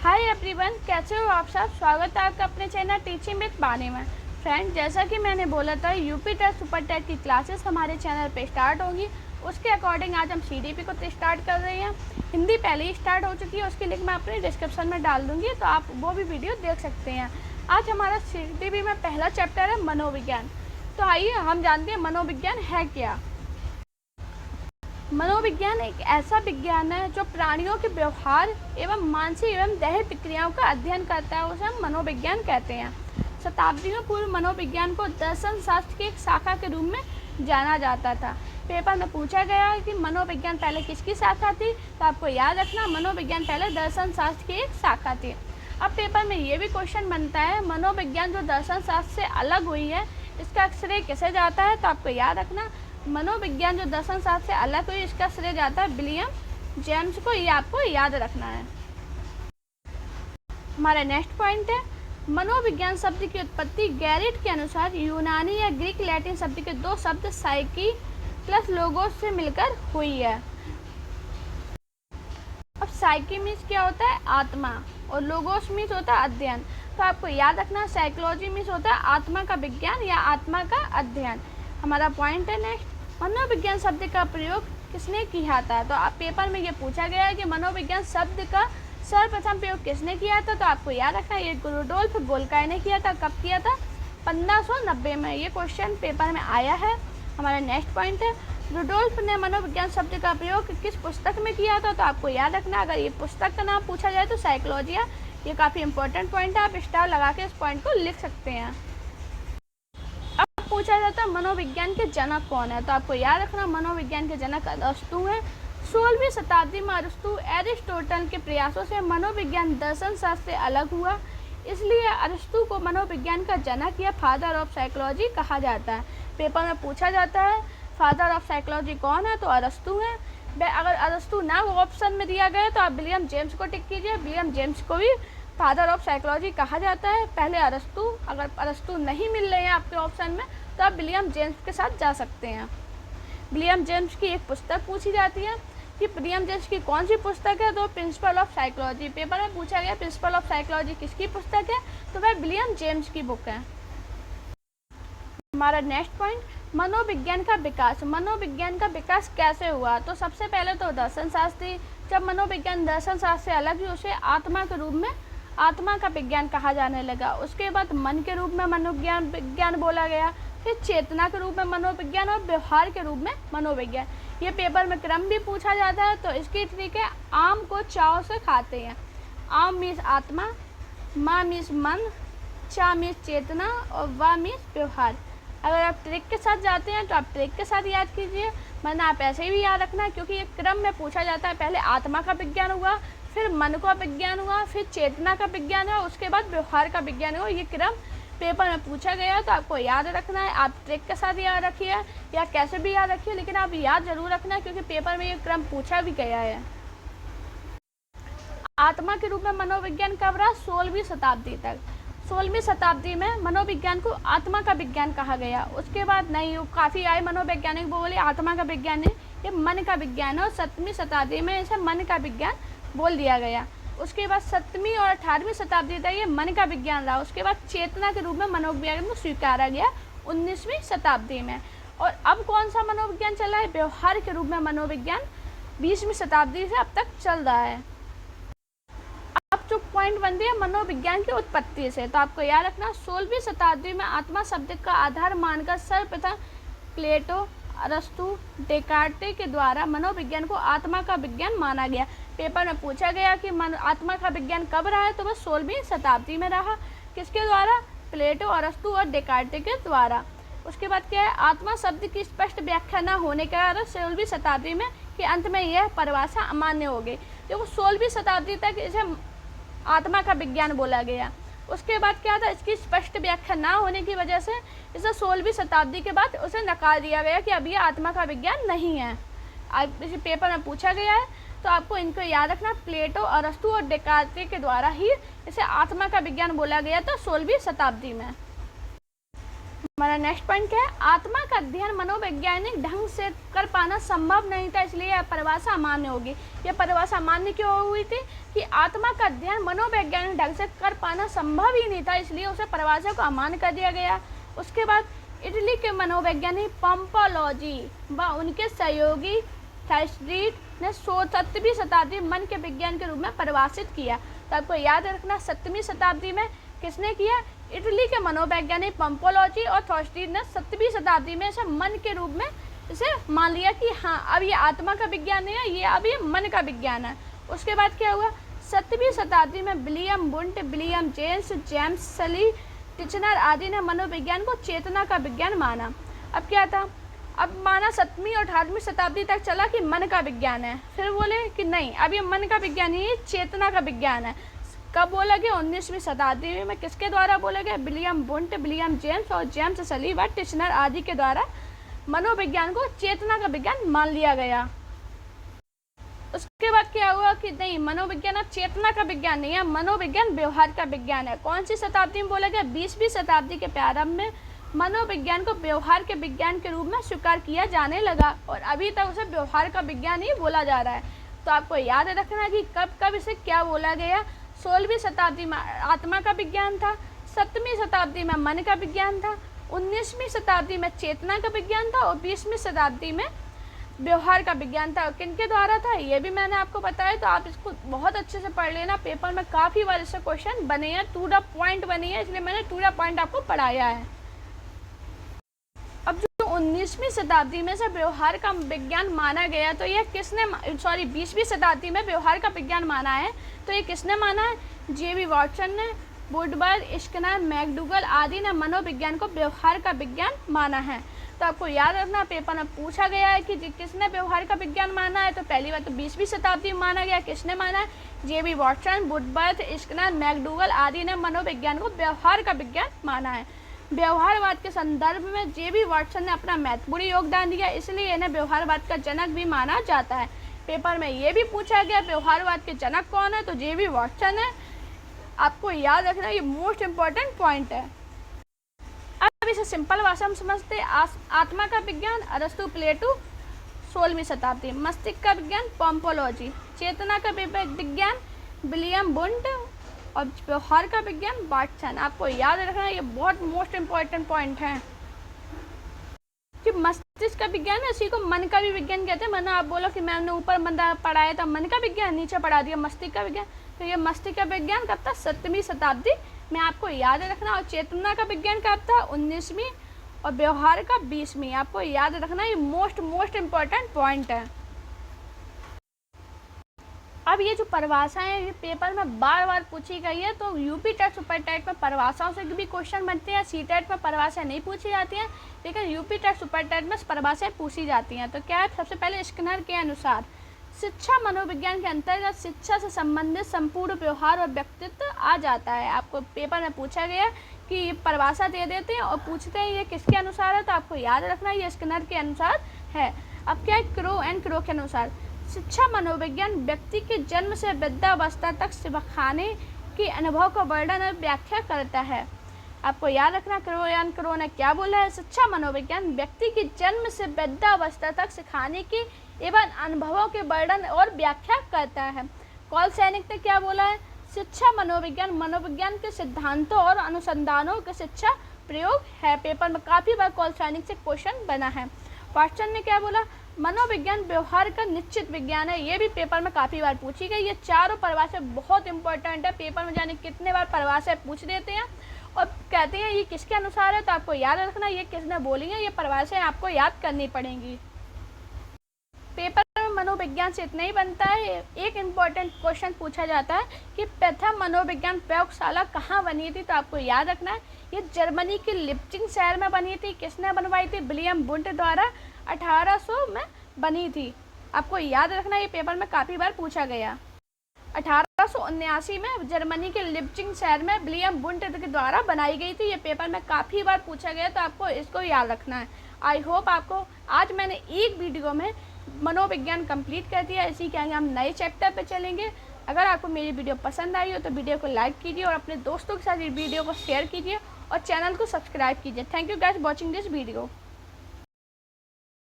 Hi everyone, कैसे हो आप सब। स्वागत है आपका अपने चैनल टीचिंग विद बानी में। फ्रेंड, जैसा कि मैंने बोला था, यूपी टेट सुपर टेट की क्लासेस हमारे चैनल पे स्टार्ट होंगी। उसके अकॉर्डिंग आज हम सीडीपी को स्टार्ट कर रहे हैं। हिंदी पहले ही स्टार्ट हो चुकी है, उसकी लिंक मैं अपने डिस्क्रिप्शन में डाल दूँगी, तो आप वो भी वीडियो देख सकते हैं। आज हमारा सीडीपी में पहला चैप्टर है मनोविज्ञान। तो आइए हम जानते हैं मनोविज्ञान है क्या। मनोविज्ञान एक ऐसा विज्ञान है जो प्राणियों के व्यवहार एवं मानसिक एवं दैहिक प्रक्रियाओं का अध्ययन करता है, उसे हम मनोविज्ञान कहते हैं। शताब्दियों पूर्व मनोविज्ञान को दर्शन शास्त्र की एक शाखा के रूप में जाना जाता था। पेपर में पूछा गया है कि मनोविज्ञान पहले किसकी शाखा थी, तो आपको याद रखना मनोविज्ञान पहले दर्शन शास्त्र की एक शाखा थी। अब पेपर में ये भी क्वेश्चन बनता है, मनोविज्ञान जो दर्शन शास्त्र से अलग हुई है, इसका श्रेय किसे जाता है, तो आपको याद रखना मनोविज्ञान जो दर्शन शास्त्र से अलग हुई, इसका श्रेय जाता है विलियम जेम्स को। ये आपको याद रखना है। हमारा नेक्स्ट पॉइंट है, मनोविज्ञान शब्द की उत्पत्ति गैरिट के अनुसार यूनानी या ग्रीक लैटिन शब्द के दो शब्द साइकी प्लस लोगोस से मिलकर हुई है। अब साइकी मीन्स क्या होता है, आत्मा, और लोगोस मीन्स होता है अध्ययन। तो आपको याद रखना साइकोलॉजी मीन्स होता है आत्मा का विज्ञान या आत्मा का अध्ययन। हमारा पॉइंट है नेक्स्ट, मनोविज्ञान शब्द का प्रयोग किसने किया था। तो आप पेपर में ये पूछा गया है कि मनोविज्ञान शब्द का सर्वप्रथम प्रयोग किसने किया था। तो आपको याद रखना ये रुडोल्फ गोल्काय ने किया था। कब किया था, 1590 में। ये क्वेश्चन पेपर में आया है। हमारा नेक्स्ट पॉइंट है, रुडोल्फ ने मनोविज्ञान शब्द का प्रयोग किस पुस्तक में किया था। तो आपको याद रखना अगर ये पुस्तक का नाम पूछा जाए तो साइकोलॉजिया। ये काफ़ी इंपॉर्टेंट पॉइंट है, आप स्टार लगा के इस पॉइंट को लिख सकते हैं। पूछा जाता है मनोविज्ञान के जनक कौन है। तो आपको याद रखना मनोविज्ञान के जनक अरस्तु हैं। 16वीं शताब्दी में अरस्तु एरिस्टोटल के प्रयासों से मनोविज्ञान दर्शन शास्त्र से अलग हुआ, इसलिए अरस्तु को मनोविज्ञान का जनक या फादर ऑफ साइकोलॉजी कहा जाता है। पेपर में पूछा जाता है फादर ऑफ साइकोलॉजी कौन है, तो अरस्तु है। अगर अरस्तु ना वो ऑप्शन में दिया गया तो आप विलियम जेम्स को टिक कीजिए। विलियम जेम्स को भी फादर ऑफ साइकोलॉजी कहा जाता है। पहले अरस्तु, अगर अरस्तु नहीं मिल रहे हैं आपके ऑप्शन में तो आप विलियम जेम्स के साथ जा सकते हैं। विलियम जेम्स की एक पुस्तक पूछी जाती है कि विलियम जेम्स की कौन सी पुस्तक है, तो प्रिंसिपल ऑफ साइकोलॉजी। पेपर में पूछा गया प्रिंसिपल ऑफ साइकोलॉजी किसकी पुस्तक है, तो वह विलियम जेम्स की बुक है। हमारा नेक्स्ट पॉइंट, मनोविज्ञान का विकास। मनोविज्ञान का विकास कैसे हुआ। तो सबसे पहले तो दर्शन शास्त्री, जब मनोविज्ञान दर्शन शास्त्र से अलग हुई उसे आत्मा के रूप में आत्मा का विज्ञान कहा जाने लगा। उसके बाद मन के रूप में मनोविज्ञान विज्ञान बोला गया, फिर चेतना के रूप में मनोविज्ञान और व्यवहार के रूप में मनोविज्ञान। ये पेपर में क्रम भी पूछा जाता है। तो इसकी ट्रिक है, आम को चाव से खाते हैं। आम मीन्स आत्मा, मा मीन्स मन, चा मीन्स चेतना और वा मीन्स व्यवहार। अगर आप ट्रिक के साथ जाते हैं तो आप ट्रिक के साथ याद कीजिए, वरना आप ऐसे ही भी याद रखना, क्योंकि ये क्रम में पूछा जाता है। पहले आत्मा का विज्ञान हुआ, फिर मन का विज्ञान हुआ, फिर चेतना का विज्ञान हुआ, उसके बाद व्यवहार का विज्ञान हुआ। ये क्रम पेपर में पूछा गया तो आपको याद रखना है। आप ट्रिक के साथ याद रखिए या कैसे भी याद रखिए, लेकिन आप याद जरूर रखना क्योंकि पेपर में ये क्रम पूछा भी गया है। आत्मा के रूप में मनोविज्ञान कब रहा, 16वीं शताब्दी तक। 16वीं शताब्दी में मनोविज्ञान को आत्मा का विज्ञान कहा गया। उसके बाद नहीं, काफ़ी आए मनोवैज्ञानिक बोले आत्मा का विज्ञान है, ये मन का विज्ञान है, और 7वीं शताब्दी में इसे मन का विज्ञान बोल दिया गया। उसके बाद 7वीं और 18वीं शताब्दी तक ये मन का विज्ञान रहा। उसके बाद चेतना के रूप में मनोविज्ञान को स्वीकारा गया 19वीं शताब्दी में। और अब कौन सा मनोविज्ञान चला है, व्यवहार के रूप में मनोविज्ञान 20वीं शताब्दी से अब तक चल रहा है। अब जो पॉइंट बनती है मनोविज्ञान की उत्पत्ति से, तो आपको याद रखना 16वीं शताब्दी में आत्मा शब्द का आधार मानकर सर्वप्रथम प्लेटो, अरस्तु, डेकार्टे के द्वारा मनोविज्ञान को आत्मा का विज्ञान माना गया। पेपर में पूछा गया कि आत्मा का विज्ञान कब रहा है, तो वह 16वीं शताब्दी में रहा। किसके द्वारा, प्लेटो, अरस्तु और डेकार्टे के द्वारा। उसके बाद क्या है, आत्मा शब्द की स्पष्ट व्याख्या न होने के कारण 16वीं शताब्दी में के अंत में यह परिभाषा अमान्य हो गई। देखो 16वीं शताब्दी तक इसे आत्मा का विज्ञान बोला गया। उसके बाद क्या था, इसकी स्पष्ट व्याख्या ना होने की वजह से इसे 16वीं शताब्दी के बाद उसे नकार दिया गया कि अब ये आत्मा का विज्ञान नहीं है। अब इसी पेपर में पूछा गया है तो आपको इनको याद रखना, प्लेटो, अरस्तु और डेकार्टे के द्वारा ही इसे आत्मा का विज्ञान बोला गया था 16वीं शताब्दी में। हमारा नेक्स्ट पॉइंट क्या है, आत्मा का अध्ययन मनोवैज्ञानिक ढंग से कर पाना संभव नहीं था, इसलिए यह परिभाषा अमान्य होगी। यह परिभाषा अमान्य क्यों हुई थी कि आत्मा का अध्ययन मनोवैज्ञानिक ढंग से कर पाना संभव ही नहीं था, इसलिए उसे परिभाषा को अमान्य कर दिया गया। उसके बाद इटली के मनोवैज्ञानिक पंपोलोजी व उनके सहयोगी थर्स्ट्रीट ने 7वीं शताब्दी मन के विज्ञान के रूप में परिभाषित किया। तो आपको याद रखना 7वीं शताब्दी में किसने किया, इटली के मनोवैज्ञानिक पंपोलोजी और थर्स्ट्रीट ने 7वीं शताब्दी में इसे मन के रूप में इसे मान लिया कि हाँ अब ये आत्मा का विज्ञान नहीं है, ये अब ये मन का विज्ञान है। उसके बाद क्या हुआ, 7वीं शताब्दी में William Wundt, William James, James सली, टिचनर आदि ने मनोविज्ञान को चेतना का विज्ञान माना। अब क्या था, अब माना 7वीं और 18वीं शताब्दी तक चला कि मन का विज्ञान है, फिर बोले कि नहीं अब ये मन का विज्ञान नहीं, ये चेतना का विज्ञान है। कब बोला गया, 19वीं शताब्दी में। किसके द्वारा बोला गया, विलियम वुंट, विलियम जेम्स और जेम्स सली व टिचनर आदि के द्वारा मनोविज्ञान को चेतना का विज्ञान मान लिया गया। उसके बाद क्या हुआ कि नहीं मनोविज्ञान अब चेतना का विज्ञान नहीं है, मनोविज्ञान व्यवहार का विज्ञान है। कौन सी शताब्दी में बोला गया, 20वीं शताब्दी के प्रारंभ में मनोविज्ञान को व्यवहार के विज्ञान के रूप में स्वीकार किया जाने लगा और अभी तक उसे व्यवहार का विज्ञान ही बोला जा रहा है। तो आपको याद रखना कि कब कब इसे क्या बोला गया, 16वीं शताब्दी में आत्मा का विज्ञान था, 7वीं शताब्दी में मन का विज्ञान था, 19वीं शताब्दी में चेतना का विज्ञान था और 20वीं शताब्दी में व्यवहार का विज्ञान था। किनके द्वारा था ये भी मैंने आपको बताया, तो आप इसको बहुत अच्छे से पढ़ लेना। पेपर में काफ़ी बार इससे क्वेश्चन बने हैं, टू द पॉइंट बनी है, इसलिए मैंने टू द पॉइंट आपको पढ़ाया है। अब जो 19वीं शताब्दी में से व्यवहार का विज्ञान माना गया, तो ये किसने 20वीं शताब्दी में व्यवहार का विज्ञान माना है, तो ये किसने माना है, जे.बी. वाटसन ने, वुडवर्ड, स्किनर, मैकडूगल आदि ने मनोविज्ञान को व्यवहार का विज्ञान माना है। तो आपको याद रखना, पेपर में पूछा गया है कि किसने व्यवहार का विज्ञान माना है, तो पहली बात तो 20वीं शताब्दी में माना गया। किसने माना है, JB. Watson, Woodward, Skinner, McDougall आदि ने मनोविज्ञान को व्यवहार का विज्ञान माना है। व्यवहारवाद के संदर्भ में जे.बी. वाटसन ने अपना महत्वपूर्ण योगदान दिया, इसलिए इन्हें व्यवहारवाद का जनक भी माना जाता है। पेपर में ये भी पूछा गया व्यवहारवाद के जनक कौन है, तो जे.बी. वाटसन है। आपको याद रखना, ये मोस्ट इम्पॉर्टेंट पॉइंट है। अब इसे सिंपल भाषा में समझते। आत्मा का विज्ञान अरस्तु, प्लेटो, 16वीं शताब्दी। मस्तिष्क का विज्ञान पंपोलोजी। चेतना का विज्ञान विलियम वुंट और व्यवहार का विज्ञान वाटसन। आपको याद रखना, ये बहुत मोस्ट इम्पॉर्टेंट पॉइंट है कि मस्तिष्क का विज्ञान है, इसी को मन का भी विज्ञान कहते हैं। मैंने आप बोलो कि मैंने ऊपर पढ़ाया था मन का विज्ञान, नीचे पढ़ा दिया मस्तिष्क का विज्ञान, तो ये मस्तिष्क का विज्ञान कब था, 7वीं शताब्दी में। आपको याद रखना। और चेतना का विज्ञान कब था, 19वीं, और व्यवहार का 20वीं। आपको याद रखना, ये मोस्ट इम्पॉर्टेंट पॉइंट है। अब ये जो परिभाषाएं हैं, ये पेपर में बार बार पूछी गई है, तो यूपी टेट, सुपर टेट में परिभाषाओं से भी क्वेश्चन बनते हैं। सी टेट में परिभाषाएं नहीं पूछी जाती हैं, लेकिन यूपी टेट, सुपर टेट में परिभाषाएं पूछी जाती हैं। तो क्या है, सबसे पहले स्किनर के अनुसार शिक्षा मनोविज्ञान के अंतर्गत शिक्षा से संबंधित संपूर्ण व्यवहार और व्यक्तित्व आ जाता है। आपको पेपर में पूछा गया कि ये परिभाषा दे देते हैं और पूछते हैं ये किसके अनुसार है, तो आपको याद रखना ये स्किनर के अनुसार है। अब क्या है, क्रो के अनुसार शिक्षा मनोविज्ञान व्यक्ति के जन्म से वृद्धावस्था तक सिखाने के अनुभव का वर्णन और व्याख्या करता है। आपको याद रखना, क्रो ने क्या बोला है, शिक्षा मनोविज्ञान व्यक्ति के जन्म से वृद्धावस्था तक सिखाने के एवं अनुभवों के वर्णन और व्याख्या करता है। कॉल सैनिक ने क्या बोला है, शिक्षा मनोविज्ञान के सिद्धांतों और अनुसंधानों के शिक्षा प्रयोग है। पेपर में काफ़ी बार कॉल सैनिक से क्वेश्चन बना है। वाटसन ने क्या बोला, मनोविज्ञान व्यवहार का निश्चित विज्ञान है। ये भी पेपर में काफ़ी बार पूछी गई। ये चारों परिभाषाएं बहुत इंपॉर्टेंट है, पेपर में जाने कितने बार परिभाषाएं पूछ देते हैं और कहते हैं ये किसके अनुसार है, तो आपको याद रखना ये किसने बोली है, ये परिभाषाएं आपको याद करनी पड़ेंगी। पेपर में मनोविज्ञान से इतना ही बनता है। एक इम्पॉर्टेंट क्वेश्चन पूछा जाता है कि प्रथम मनोविज्ञान प्रयोगशाला कहाँ बनी थी, तो आपको याद रखना है ये जर्मनी के लिप्जिंग शहर में बनी थी। किसने बनवाई थी, विलियम वुंट द्वारा 1800 में बनी थी। आपको याद रखना, ये पेपर में काफ़ी बार पूछा गया। 1879 में जर्मनी के लिप्जिंग शहर में विलियम वुंट के द्वारा बनाई गई थी। ये पेपर में काफ़ी बार पूछा गया, तो आपको इसको याद रखना है। आई होप आपको आज मैंने एक वीडियो में मनोविज्ञान कंप्लीट कर दिया। इसी के आगे हम नए चैप्टर पे चलेंगे। अगर आपको मेरी वीडियो पसंद आई हो तो वीडियो को लाइक कीजिए और अपने दोस्तों के साथ इस वीडियो को शेयर कीजिए और चैनल को सब्सक्राइब कीजिए। Thank you guys watching this video.